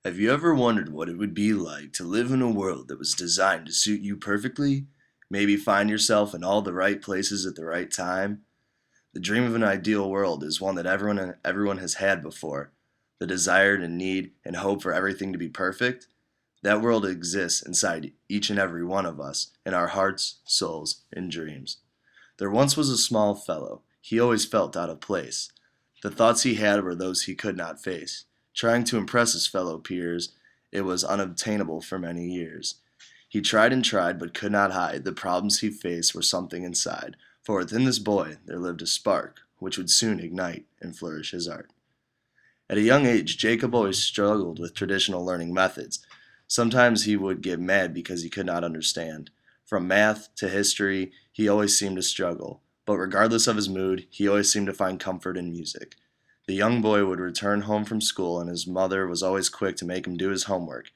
Have you ever wondered what it would be like to live in a world that was designed to suit you perfectly? Maybe find yourself in all the right places at the right time? The dream of an ideal world is one that everyone has had before. The desire and need and hope for everything to be perfect. That world exists inside each and every one of us, in our hearts, souls, and dreams. There once was a small fellow. He always felt out of place. The thoughts he had were those he could not face. Trying to impress his fellow peers, it was unobtainable for many years. He tried and tried, but could not hide the problems he faced were something inside, for within this boy there lived a spark, which would soon ignite and flourish his art. At a young age, Jacob always struggled with traditional learning methods. Sometimes he would get mad because he could not understand. From math to history, he always seemed to struggle, but regardless of his mood, he always seemed to find comfort in music. The young boy would return home from school, and his mother was always quick to make him do his homework.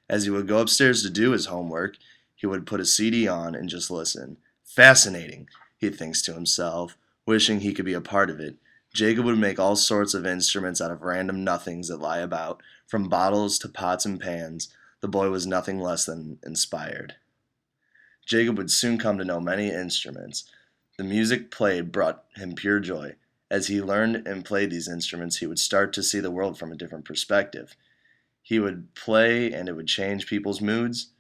As he would go upstairs to do his homework, he would put a CD on and just listen. Fascinating, he thinks to himself, wishing he could be a part of it. Jacob would make all sorts of instruments out of random nothings that lie about, from bottles to pots and pans. The boy was nothing less than inspired. Jacob would soon come to know many instruments. The music played brought him pure joy. As he learned and played these instruments, he would start to see the world from a different perspective. He would play and it would change people's moods.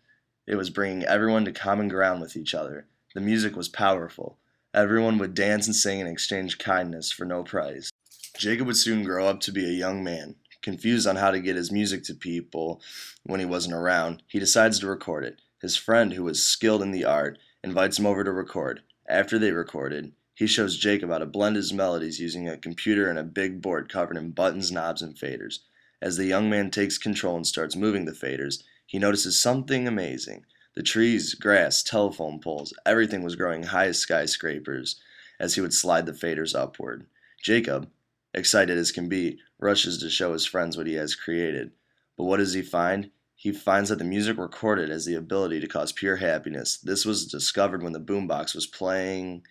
It was bringing everyone to common ground with each other. The music was powerful. Everyone would dance and sing and exchange kindness for no price. Jacob would soon grow up to be a young man. Confused on how to get his music to people when he wasn't around, he decides to record it. His friend, who was skilled in the art, invites him over to record. After they recorded, he shows Jacob how to blend his melodies using a computer and a big board covered in buttons, knobs, and faders. As the young man takes control and starts moving the faders, he notices something amazing. The trees, grass, telephone poles, everything was growing high as skyscrapers as he would slide the faders upward. Jacob, excited as can be, rushes to show his friends what he has created. But what does he find? He finds that the music recorded has the ability to cause pure happiness. This was discovered when the boombox was playing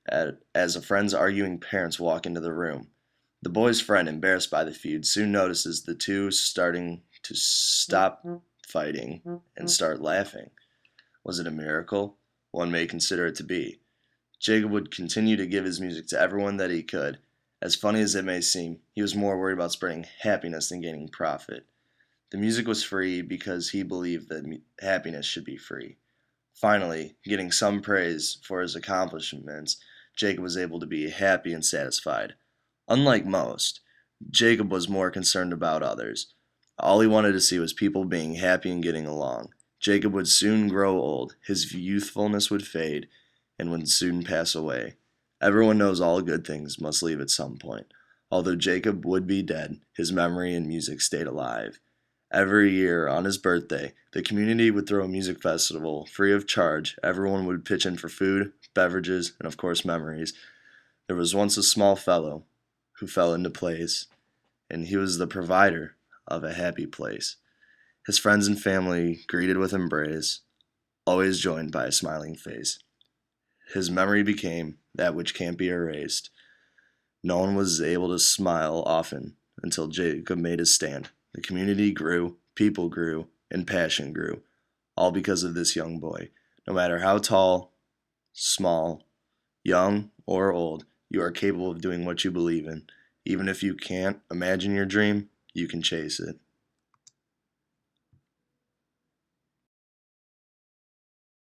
as a friend's arguing parents walk into the room. The boy's friend, embarrassed by the feud, soon notices the two starting to stop fighting and start laughing. Was it a miracle? One may consider it to be. Jacob would continue to give his music to everyone that he could. As funny as it may seem, he was more worried about spreading happiness than gaining profit. The music was free because he believed that happiness should be free. Finally, getting some praise for his accomplishments, Jacob was able to be happy and satisfied. Unlike most, Jacob was more concerned about others. All he wanted to see was people being happy and getting along. Jacob would soon grow old, his youthfulness would fade, and would soon pass away. Everyone knows all good things must leave at some point. Although Jacob would be dead, his memory and music stayed alive. Every year, on his birthday, the community would throw a music festival free of charge. Everyone would pitch in for food, beverages, and of course memories. There was once a small fellow who fell into place, and he was the provider of a happy place. His friends and family greeted with embrace, always joined by a smiling face. His memory became that which can't be erased. No one was able to smile often until Jacob made his stand. The community grew, people grew, and passion grew, all because of this young boy. No matter how tall, small, young, or old, you are capable of doing what you believe in. Even if you can't imagine your dream, you can chase it.